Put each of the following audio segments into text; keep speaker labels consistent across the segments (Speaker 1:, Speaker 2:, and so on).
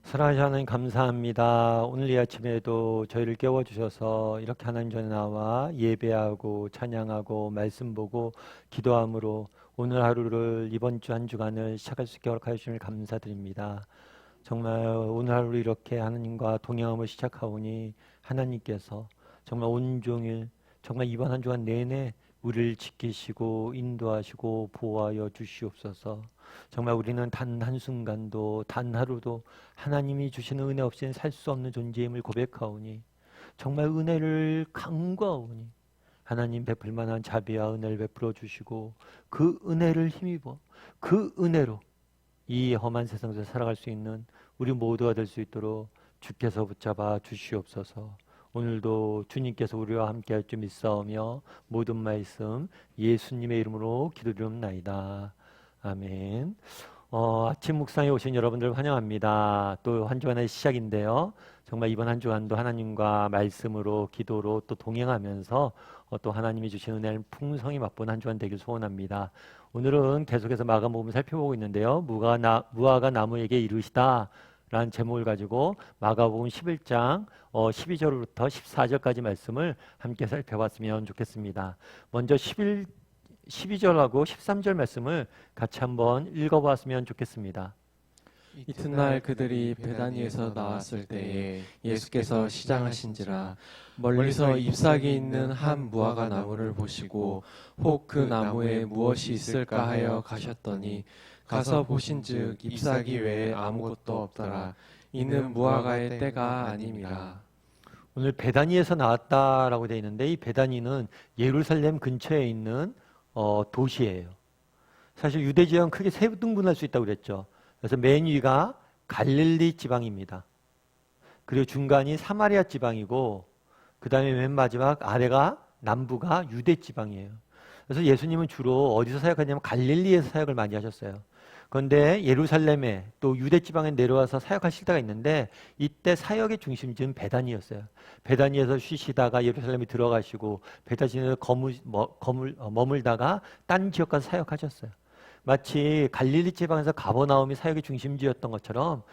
Speaker 1: 사랑하시는 하나님 감사합니다. 오늘 이 아침에도 저희를 깨워주셔서 이렇게 하나님 전에 나와 예배하고 찬양하고 말씀 보고 기도함으로 오늘 하루를 이번 주 한 주간을 시작할 수 있게 허락하여 주심을 감사드립니다. 정말 오늘 하루 이렇게 하나님과 동행함을 시작하오니 하나님께서 정말 온종일 정말 이번 한 주간 내내 우리를 지키시고 인도하시고 보호하여 주시옵소서. 정말 우리는 단 한순간도 단 하루도 하나님이 주시는 은혜 없이는 살 수 없는 존재임을 고백하오니 정말 은혜를 간구하오니 하나님 베풀 만한 자비와 은혜를 베풀어 주시고 그 은혜를 힘입어 그 은혜로 이 험한 세상에서 살아갈 수 있는 우리 모두가 될 수 있도록 주께서 붙잡아 주시옵소서. 오늘도 주님께서 우리와 함께 할 줄 믿사오며 모든 말씀 예수님의 이름으로 기도드리옵나이다. 아멘. 아침 묵상에 오신 여러분들 환영합니다. 또 한 주간의 시작인데요. 정말 이번 한 주간도 하나님과 말씀으로 기도로 또 동행하면서 또 하나님이 주신 은혜를 풍성히 맛본 한 주간 되길 소원합니다. 오늘은 계속해서 마가복음을 살펴보고 있는데요. 무화과 나무에게 이르시다 라는 제목을 가지고 마가복음 11장 12절부터 14절까지 말씀을 함께 살펴봤으면 좋겠습니다. 먼저 12절하고 13절 말씀을 같이 한번 읽어보았으면 좋겠습니다.
Speaker 2: 이튿날 그들이 베다니에서 나왔을 때에 예수께서 시장하신지라 멀리서 잎사귀 있는 한 무화과 나무를 보시고 혹 그 나무에 무엇이 있을까 하여 가셨더니 가서 보신즉 잎사귀 외에 아무것도 없더라. 이는 무화과의 때가 아님이라.
Speaker 1: 오늘 베다니에서 나왔다라고 되어 있는데 이 베다니는 예루살렘 근처에 있는 도시예요. 사실 유대 지역은 크게 세 등분할 수 있다고 그랬죠. 그래서 맨 위가 갈릴리 지방입니다. 그리고 중간이 사마리아 지방이고 그 다음에 맨 마지막 아래가 남부가 유대 지방이에요. 그래서 예수님은 주로 어디서 사역하냐면 갈릴리에서 사역을 많이 하셨어요. 그런데 예루살렘에 또 유대 지방에 내려와서 사역하실 때가 있는데 이때 사역의 중심지는 베다니였어요. 베다니에서 쉬시다가 예루살렘에 들어가시고 베다니에서 머물다가 딴 지역 가서 사역하셨어요. 마치 갈릴리 지방에서 가버나움이 사역의 중심지였던 것처럼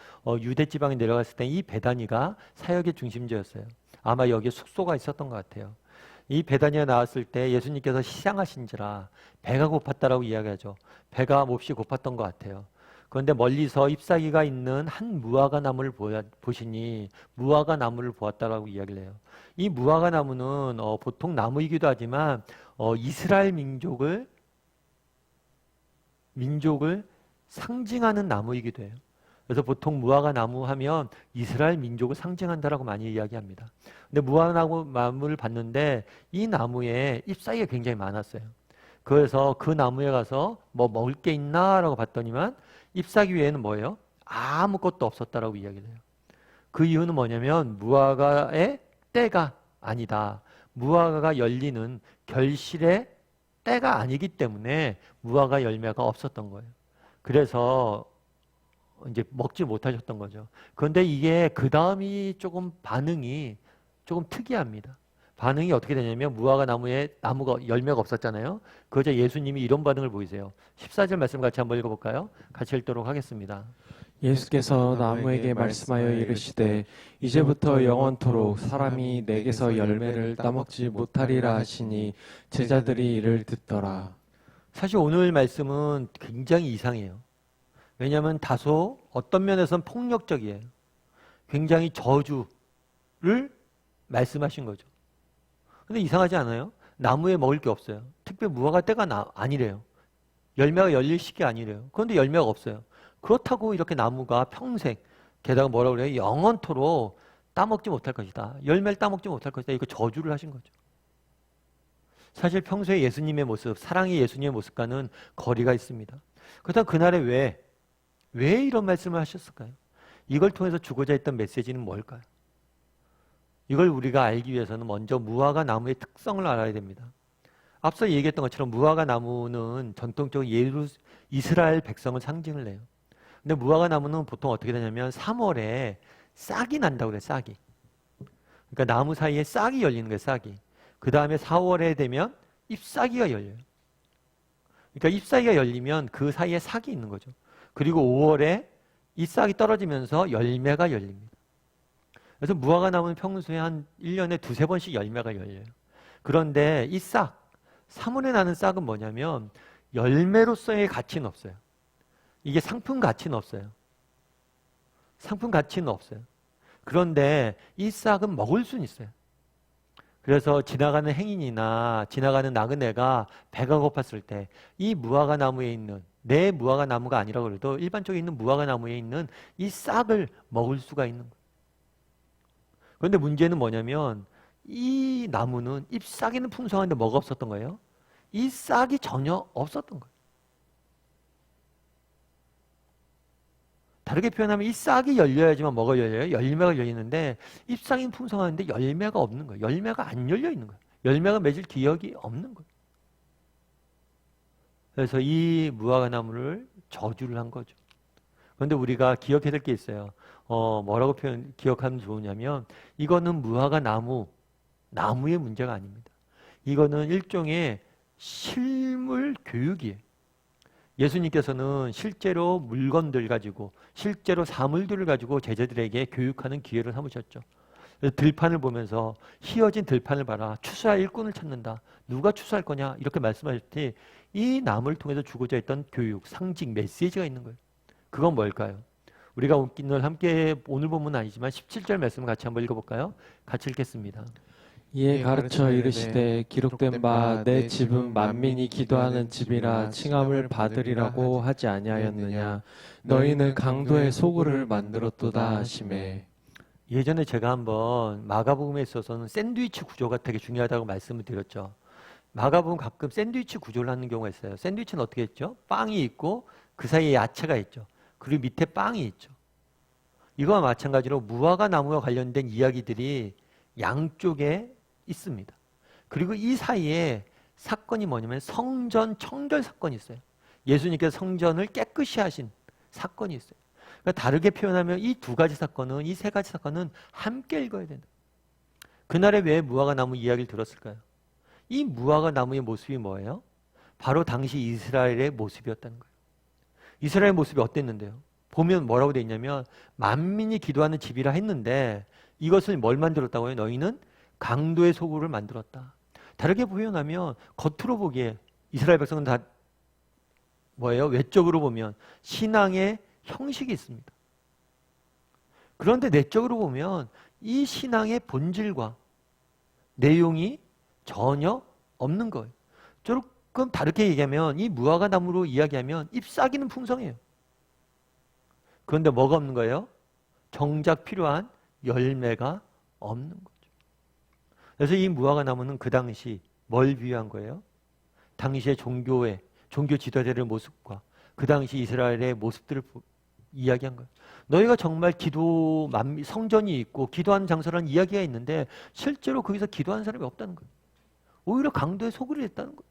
Speaker 1: 유대 지방에 내려갔을 때 이 베다니가 사역의 중심지였어요. 아마 여기에 숙소가 있었던 것 같아요. 이 베다니에 나왔을 때 예수님께서 시장하신지라 배가 고팠다라고 이야기하죠. 배가 몹시 고팠던 것 같아요. 그런데 멀리서 잎사귀가 있는 한 무화과 나무를 보시니 무화과 나무를 보았다라고 이야기를 해요. 이 무화과 나무는 보통 나무이기도 하지만 이스라엘 민족을 상징하는 나무이기도 해요. 그래서 보통 무화과 나무 하면 이스라엘 민족을 상징한다라고 많이 이야기합니다. 근데 무화과 나무를 봤는데 이 나무에 잎사귀가 굉장히 많았어요. 그래서 그 나무에 가서 뭐 먹을 게 있나라고 봤더니만 잎사귀 외에는 뭐예요? 아무것도 없었다라고 이야기를 해요. 그 이유는 뭐냐면 무화과의 때가 아니다. 무화과가 열리는 결실의 때가 아니기 때문에 무화과 열매가 없었던 거예요. 그래서 이제 먹지 못하셨던 거죠. 그런데 이게 그 다음이 반응이 조금 특이합니다. 반응이 어떻게 되냐면 무화과 나무에 열매가 없었잖아요. 그러자 예수님이 이런 반응을 보이세요. 14절 말씀 같이 한번 읽어볼까요? 같이 읽도록 하겠습니다.
Speaker 2: 예수께서 나무에게 말씀하여 이르시되 이제부터 영원토록 사람이 내게서 열매를 따먹지 못하리라 하시니 제자들이 이를 듣더라.
Speaker 1: 사실 오늘 말씀은 굉장히 이상해요. 왜냐하면 다소 어떤 면에서는 폭력적이에요. 굉장히 저주를 말씀하신 거죠. 근데 이상하지 않아요? 나무에 먹을 게 없어요. 특별히 무화과 때가 아니래요. 열매가 열릴 시기 아니래요. 그런데 열매가 없어요. 그렇다고 이렇게 나무가 평생, 게다가 뭐라고 그래요? 영원토록 따먹지 못할 것이다. 열매를 따먹지 못할 것이다. 이거 저주를 하신 거죠. 사실 평소에 예수님의 모습, 사랑의 예수님의 모습과는 거리가 있습니다. 그렇다면 그날에 왜 이런 말씀을 하셨을까요? 이걸 통해서 주고자 했던 메시지는 뭘까요? 이걸 우리가 알기 위해서는 먼저 무화과 나무의 특성을 알아야 됩니다. 앞서 얘기했던 것처럼 무화과 나무는 전통적으로 이스라엘 백성을 상징을 해요. 근데 무화과 나무는 보통 어떻게 되냐면 3월에 싹이 난다고 그래요. 싹이. 그러니까 나무 사이에 싹이 열리는 거예요. 싹이. 그 다음에 4월에 되면 잎사귀가 열려요. 그러니까 잎사귀가 열리면 그 사이에 싹이 있는 거죠. 그리고 5월에 이 싹이 떨어지면서 열매가 열립니다. 그래서 무화과 나무는 평소에 한 1년에 두세 번씩 열매가 열려요. 그런데 이 싹, 사문에 나는 싹은 뭐냐면 열매로서의 가치는 없어요. 이게 상품 가치는 없어요. 상품 가치는 없어요. 그런데 이 싹은 먹을 수는 있어요. 그래서 지나가는 행인이나 지나가는 나그네가 배가 고팠을 때 이 무화과 나무에 있는, 내 무화과 나무가 아니라 그래도 일반적으로 있는 무화과 나무에 있는 이 싹을 먹을 수가 있는 거예요. 그런데 문제는 뭐냐면 이 나무는 잎사귀는 풍성한데 뭐가 없었던 거예요? 이 싹이 전혀 없었던 거예요. 다르게 표현하면 이 싹이 열려야지만 뭐가 열려요? 열매가 열리는데 잎사귀는 풍성한데 열매가 없는 거예요. 열매가 안 열려 있는 거예요. 열매가 맺을 기력이 없는 거예요. 그래서 이 무화과 나무를 저주를 한 거죠. 그런데 우리가 기억해야 될 게 있어요. 뭐라고 기억하면 좋으냐면 이거는 무화과 나무의 문제가 아닙니다. 이거는 일종의 실물 교육이에요. 예수님께서는 실제로 물건들 가지고 실제로 사물들을 가지고 제자들에게 교육하는 기회를 삼으셨죠. 들판을 보면서 휘어진 들판을 봐라. 추수할 일꾼을 찾는다. 누가 추수할 거냐? 이렇게 말씀하셨더니 이 나무를 통해서 주고자 했던 교육, 상징, 메시지가 있는 거예요. 그건 뭘까요? 우리가 오늘 함께 오늘 본문은 아니지만 17절 말씀을 같이 한번 읽어볼까요? 같이 읽겠습니다.
Speaker 2: 이에 가르쳐 이르시되 기록된 바 내 집은 만민이 기도하는 집이라 칭함을 받으리라고 하지 아니하였느냐. 너희는 강도의 소굴을 만들었도다 하시매.
Speaker 1: 예전에 제가 한번 마가복음에 있어서는 샌드위치 구조가 되게 중요하다고 말씀을 드렸죠. 마가복음 가끔 샌드위치 구조를 하는 경우가 있어요. 샌드위치는 어떻게 했죠? 빵이 있고 그 사이에 야채가 있죠. 그리고 밑에 빵이 있죠. 이거와 마찬가지로 무화과 나무와 관련된 이야기들이 양쪽에 있습니다. 그리고 이 사이에 사건이 뭐냐면 성전 청결 사건이 있어요. 예수님께서 성전을 깨끗이 하신 사건이 있어요. 그러니까 다르게 표현하면 이 두 가지 사건은, 이 세 가지 사건은 함께 읽어야 된다. 그날에 왜 무화과 나무 이야기를 들었을까요? 이 무화과 나무의 모습이 뭐예요? 바로 당시 이스라엘의 모습이었다는 거예요. 이스라엘의 모습이 어땠는데요? 보면 뭐라고 돼 있냐면 만민이 기도하는 집이라 했는데 이것을 뭘 만들었다고요? 너희는 강도의 소굴을 만들었다. 다르게 표현하면 겉으로 보기에 이스라엘 백성은 다 뭐예요? 외적으로 보면 신앙의 형식이 있습니다. 그런데 내적으로 보면 이 신앙의 본질과 내용이 전혀 없는 거예요. 조금 다르게 얘기하면 이 무화과 나무로 이야기하면 잎사귀는 풍성해요. 그런데 뭐가 없는 거예요? 정작 필요한 열매가 없는 거죠. 그래서 이 무화과 나무는 그 당시 뭘 비유한 거예요? 당시의 종교 지도자들의 모습과 그 당시 이스라엘의 모습들을 이야기한 거예요. 너희가 정말 성전이 있고 기도하는 장소라는 이야기가 있는데 실제로 거기서 기도하는 사람이 없다는 거예요. 오히려 강도의 소굴이 됐다는 거예요.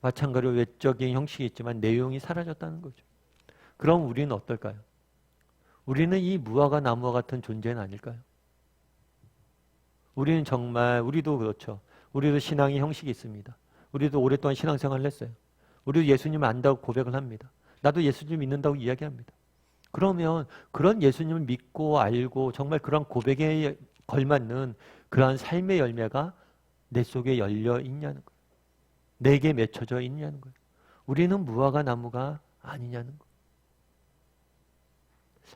Speaker 1: 마찬가지로 외적인 형식이 있지만 내용이 사라졌다는 거죠. 그럼 우리는 어떨까요? 우리는 이 무화과 나무와 같은 존재는 아닐까요? 우리는 정말, 우리도 그렇죠. 우리도 신앙의 형식이 있습니다. 우리도 오랫동안 신앙생활을 했어요. 우리도 예수님을 안다고 고백을 합니다. 나도 예수님 믿는다고 이야기합니다. 그러면 그런 예수님을 믿고 알고 정말 그런 고백에 걸맞는 그러한 삶의 열매가 내 속에 열려 있냐는 거예요. 내게 맺혀져 있냐는 거예요. 우리는 무화과 나무가 아니냐는 거예요.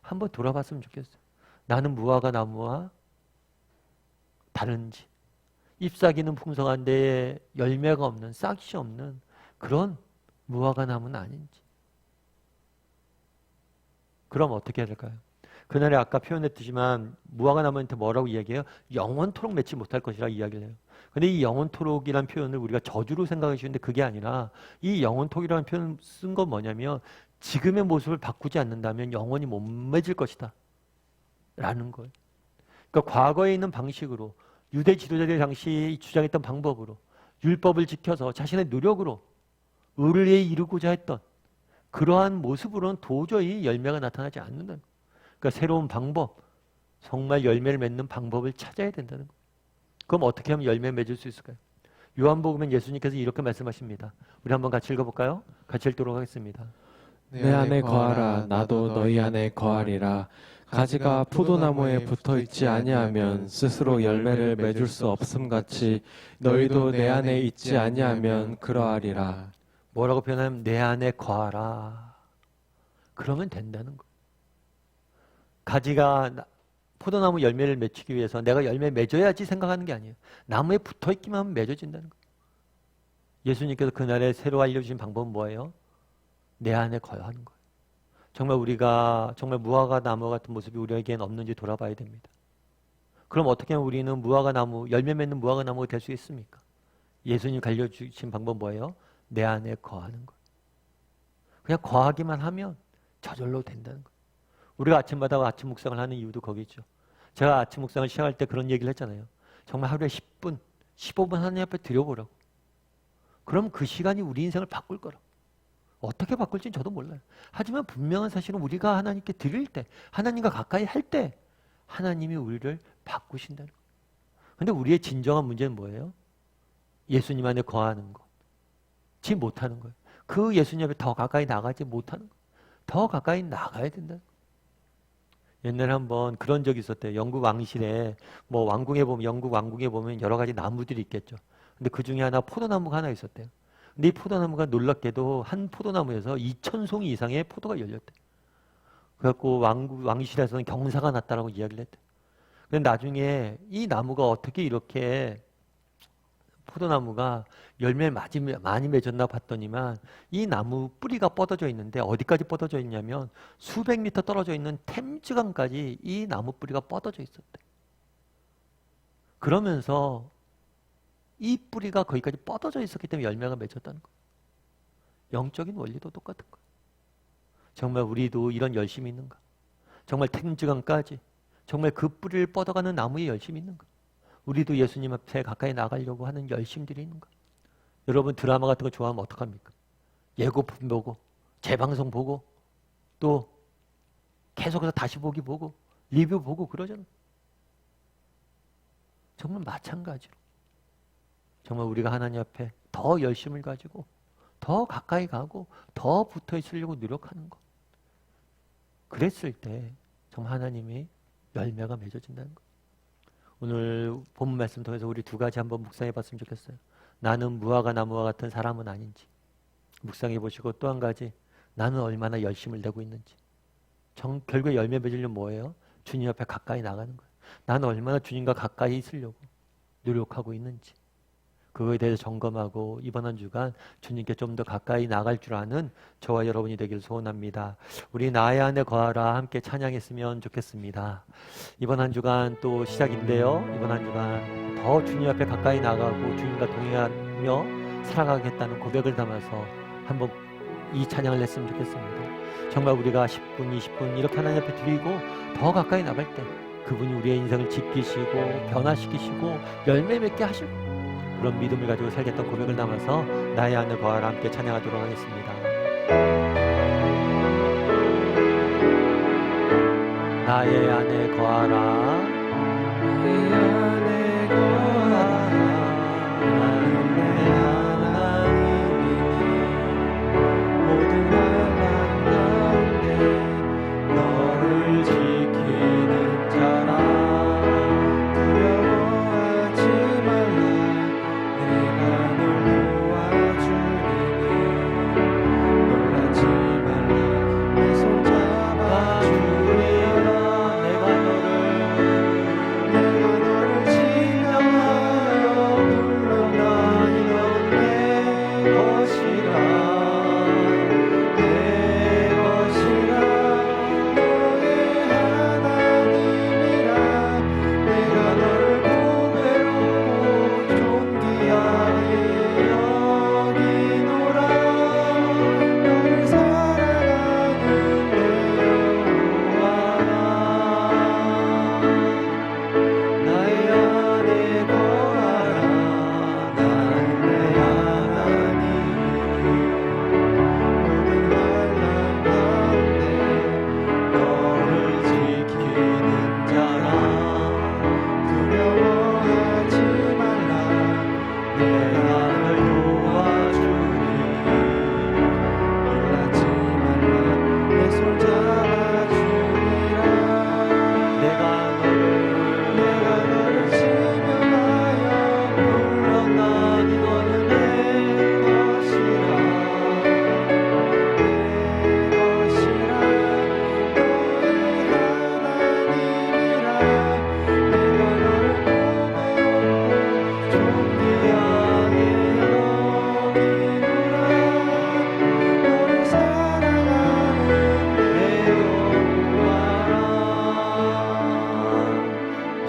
Speaker 1: 한번 돌아봤으면 좋겠어요. 나는 무화과 나무와 다른지, 잎사귀는 풍성한데 열매가 없는, 싹이 없는 그런 무화과 나무는 아닌지. 그럼 어떻게 해야 될까요? 그날에 아까 표현했듯이만 무화과 나무한테 뭐라고 이야기해요? 영원토록 맺지 못할 것이라 이야기를 해요. 근데 이 영원토록이라는 표현을 우리가 저주로 생각해 주는데 그게 아니라 이 영원토록이라는 표현을 쓴 건 뭐냐면 지금의 모습을 바꾸지 않는다면 영원히 못 맺을 것이다 라는 거예요. 그러니까 과거에 있는 방식으로 유대 지도자들 당시 주장했던 방법으로 율법을 지켜서 자신의 노력으로 의를 이루고자 했던 그러한 모습으로는 도저히 열매가 나타나지 않는다는 거예요. 그러니까 새로운 방법, 정말 열매를 맺는 방법을 찾아야 된다는 거예요. 그럼 어떻게 하면 열매 맺을 수 있을까요? 요한복음엔 예수님께서 이렇게 말씀하십니다. 우리 한번 같이 읽어볼까요? 같이 읽도록 하겠습니다.
Speaker 2: 내 안에 거하라. 나도 너희 안에 거하리라. 가지가 포도나무에 붙어 있지 아니하면 스스로 열매를 맺을 수 없음 같이 너희도 내 안에 있지 아니하면 그러하리라.
Speaker 1: 뭐라고 표현하면 내 안에 거하라. 그러면 된다는 거예요. 가지가 포도나무 열매를 맺히기 위해서 내가 열매 맺어야지 생각하는 게 아니에요. 나무에 붙어 있기만 하면 맺어진다는 거예요. 예수님께서 그날에 새로 알려주신 방법은 뭐예요? 내 안에 거하는 거예요. 정말 우리가 정말 무화과 나무 같은 모습이 우리에겐 없는지 돌아봐야 됩니다. 그럼 어떻게 하면 우리는 무화과 나무, 열매 맺는 무화과 나무가 될 수 있습니까? 예수님 알려주신 방법은 뭐예요? 내 안에 거하는 거예요. 그냥 거하기만 하면 저절로 된다는 거예요. 우리가 아침마다 아침 묵상을 하는 이유도 거기죠. 제가 아침 묵상을 시작할 때 그런 얘기를 했잖아요. 정말 하루에 10분, 15분 하나님 앞에 드려보라고. 그럼 그 시간이 우리 인생을 바꿀 거라고. 어떻게 바꿀지는 저도 몰라요. 하지만 분명한 사실은 우리가 하나님께 드릴 때, 하나님과 가까이 할 때 하나님이 우리를 바꾸신다는 거예요. 그런데 우리의 진정한 문제는 뭐예요? 예수님 안에 거하는 것. 지 못하는 거예요. 그 예수님 앞에 더 가까이 나가지 못하는 거예요. 더 가까이 나가야 된다는 거예요. 옛날에 한번 그런 적이 있었대요. 영국 왕실에 뭐 왕궁에 보면 영국 왕궁에 보면 여러 가지 나무들이 있겠죠. 근데 그 중에 하나 포도나무가 하나 있었대요. 근데 이 포도나무가 놀랍게도 한 포도나무에서 2,000송이 이상의 포도가 열렸대. 그래갖고 왕실에서는 경사가 났다라고 이야기를 했대. 근데 나중에 이 나무가 어떻게 이렇게 포도나무가 열매를 많이 맺었나 봤더니만 이 나무 뿌리가 뻗어져 있는데 어디까지 뻗어져 있냐면 수백 미터 떨어져 있는 템즈강까지 이 나무 뿌리가 뻗어져 있었대. 그러면서 이 뿌리가 거기까지 뻗어져 있었기 때문에 열매가 맺었다는 거예요. 영적인 원리도 똑같은 거예요. 정말 우리도 이런 열심이 있는가? 정말 템즈강까지 정말 그 뿌리를 뻗어가는 나무에 열심이 있는가? 우리도 예수님 앞에 가까이 나가려고 하는 열심들이 있는가? 여러분 드라마 같은 거 좋아하면 어떡합니까? 예고편 보고 재방송 보고 또 계속해서 다시 보기 보고 리뷰 보고 그러잖아요. 정말 마찬가지로 정말 우리가 하나님 앞에 더 열심을 가지고 더 가까이 가고 더 붙어 있으려고 노력하는 것. 그랬을 때 정말 하나님이 열매가 맺어진다는 것. 오늘 본문 말씀 통해서 우리 두 가지 한번 묵상해 봤으면 좋겠어요. 나는 무화과 나무와 같은 사람은 아닌지 묵상해 보시고 또 한 가지 나는 얼마나 열심을 내고 있는지. 결국에 열매 맺으려면 뭐예요? 주님 앞에 가까이 나가는 거예요. 나는 얼마나 주님과 가까이 있으려고 노력하고 있는지. 그거에 대해서 점검하고 이번 한 주간 주님께 좀 더 가까이 나갈 줄 아는 저와 여러분이 되길 소원합니다. 우리 나의 안에 거하라 함께 찬양했으면 좋겠습니다. 이번 한 주간 또 시작인데요. 이번 한 주간 더 주님 앞에 가까이 나가고 주님과 동행하며 살아가겠다는 고백을 담아서 한번 이 찬양을 했으면 좋겠습니다. 정말 우리가 10분, 20분 이렇게 하나님 앞에 드리고 더 가까이 나갈 때 그분이 우리의 인생을 지키시고 변화시키시고 열매 맺게 하시고 그런 믿음을 가지고 살겠다는 고백을 담아서 나의 안에 거하라 함께 찬양하도록 하겠습니다. 나의 안에 거하라
Speaker 2: 내 안에 거하라. 나는 내 하나님이니 모든 환난 가운데 너를 지키는 자라. 두려워하지 말라. 내가 널 도와주리니 놀라지 말라. 내 손 잡아주리라.
Speaker 1: 내가 너를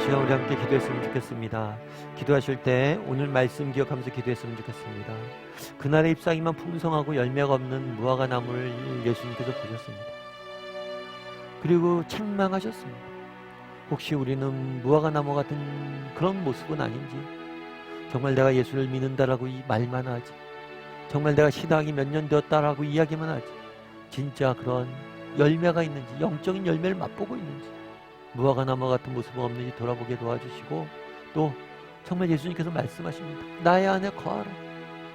Speaker 1: 시간 우리 함께 기도했으면 좋겠습니다. 기도하실 때 오늘 말씀 기억하면서 기도했으면 좋겠습니다. 그날의 잎사귀만 풍성하고 열매가 없는 무화과 나무를 예수님께서 보셨습니다. 그리고 책망하셨습니다. 혹시 우리는 무화과 나무 같은 그런 모습은 아닌지, 정말 내가 예수를 믿는다라고 이 말만 하지, 정말 내가 신앙이 몇 년 되었다라고 이야기만 하지, 진짜 그런 열매가 있는지, 영적인 열매를 맛보고 있는지, 무화과 나무 같은 모습은 없는지 돌아보게 도와주시고, 또 정말 예수님께서 말씀하십니다. 나의 안에 거하라.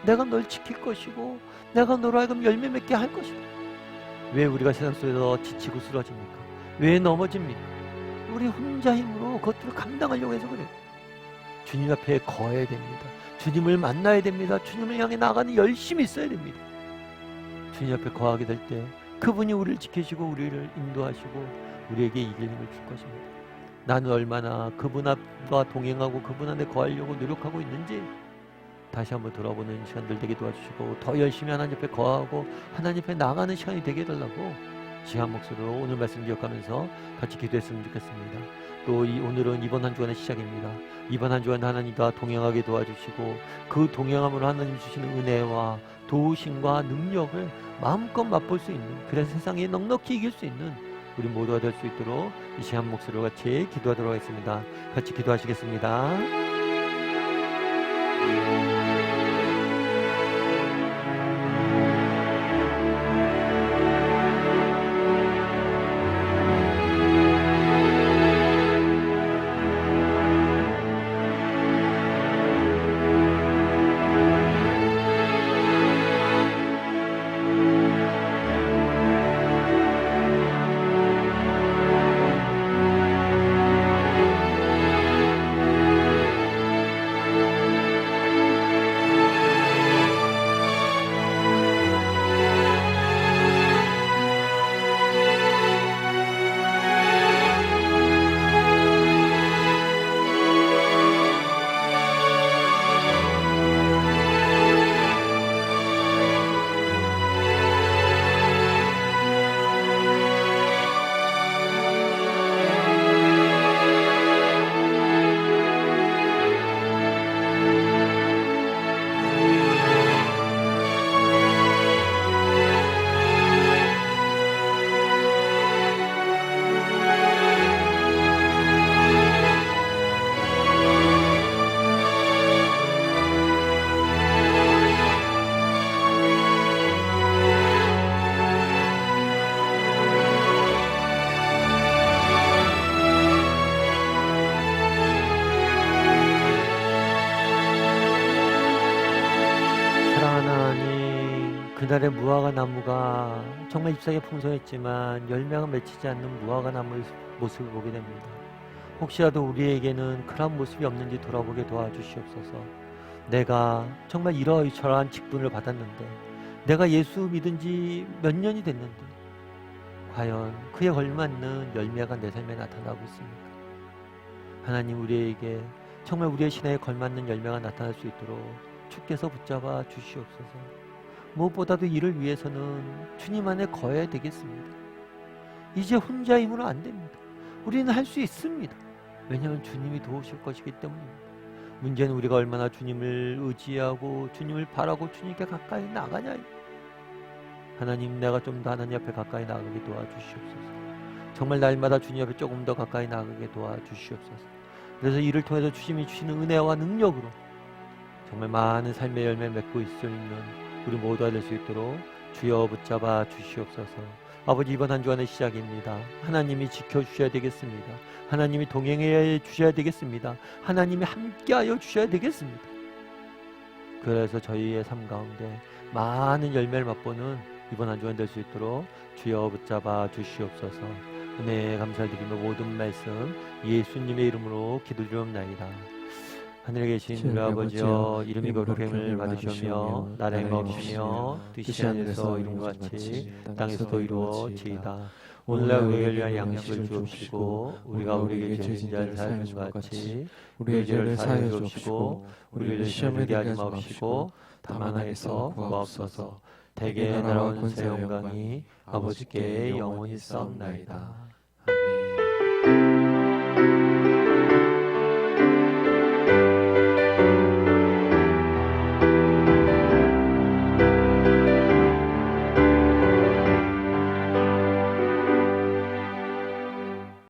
Speaker 1: 내가 널 지킬 것이고 내가 너로 하여금 열매 맺게 할 것이다. 왜 우리가 세상 속에서 지치고 쓰러집니까? 왜 넘어집니까? 우리 혼자 힘으로 그것들을 감당하려고 해서 그래요. 주님 앞에 거해야 됩니다. 주님을 만나야 됩니다. 주님을 향해 나가는 열심히 있어야 됩니다. 주님 앞에 거하게 될 때 그분이 우리를 지키시고 우리를 인도하시고 우리에게 이길 힘을 줄 것입니다. 나는 얼마나 그분과 동행하고 그분 안에 거하려고 노력하고 있는지 다시 한번 돌아보는 시간들 되게 도와주시고, 더 열심히 하나님 앞에 거하고 하나님 앞에 나가는 시간이 되게 해달라고 지한 목소리로 오늘 말씀 기억하면서 같이 기도했으면 좋겠습니다. 또 오늘은 이번 한 주간의 시작입니다. 이번 한 주간 하나님과 동행하게 도와주시고, 그 동행함으로 하나님 주시는 은혜와 도우심과 능력을 마음껏 맛볼 수 있는, 그래서 세상에 넉넉히 이길 수 있는 우리 모두가 될 수 있도록 이 시한 목소리로 같이 기도하도록 하겠습니다. 같이 기도하시겠습니다. 그날의 무화과 나무가 정말 잎사귀가 풍성했지만 열매가 맺히지 않는 무화과 나무의 모습을 보게 됩니다. 혹시라도 우리에게는 그런 모습이 없는지 돌아보게 도와주시옵소서. 내가 정말 이러저러한 직분을 받았는데, 내가 예수 믿은 지 몇 년이 됐는데 과연 그에 걸맞는 열매가 내 삶에 나타나고 있습니까? 하나님, 우리에게 정말 우리의 신앙에 걸맞는 열매가 나타날 수 있도록 주께서 붙잡아 주시옵소서. 무엇보다도 이를 위해서는 주님 안에 거해야 되겠습니다. 이제 혼자 힘으로 안 됩니다. 우리는 할 수 있습니다. 왜냐하면 주님이 도우실 것이기 때문입니다. 문제는 우리가 얼마나 주님을 의지하고 주님을 바라고 주님께 가까이 나가냐. 하나님, 내가 좀 더 하나님 앞에 가까이 나가게 도와주시옵소서. 정말 날마다 주님 앞에 조금 더 가까이 나가게 도와주시옵소서. 그래서 이를 통해서 주님이 주시는 은혜와 능력으로 정말 많은 삶의 열매 맺고 있을 수 있는 우리 모두가 될 수 있도록 주여 붙잡아 주시옵소서. 아버지, 이번 한 주간의 시작입니다. 하나님이 지켜주셔야 되겠습니다. 하나님이 동행해 주셔야 되겠습니다. 하나님이 함께하여 주셔야 되겠습니다. 그래서 저희의 삶 가운데 많은 열매를 맛보는 이번 한 주간 될 수 있도록 주여 붙잡아 주시옵소서. 은혜 감사드리며 모든 말씀 예수님의 이름으로 기도드리옵나이다. 하늘에 계신 우리 아버지여, 이름이 거룩함을 받으시며 나라의 없으며 뜻이 하늘에서 이룬 것 같이 땅에서도 이루어지이다. 오늘날 우리에게 위한 양식을 주옵시고, 우리가 우리에게 죄진 자를 사하는 것 같이 우리의 죄를 사하여 주옵시고, 우리를 시험에 들게 하지 마옵시고 다만 악에서 구하옵소서. 대개 나라와 권세 영광이 아버지께 영원히 싸움나이다. 아멘.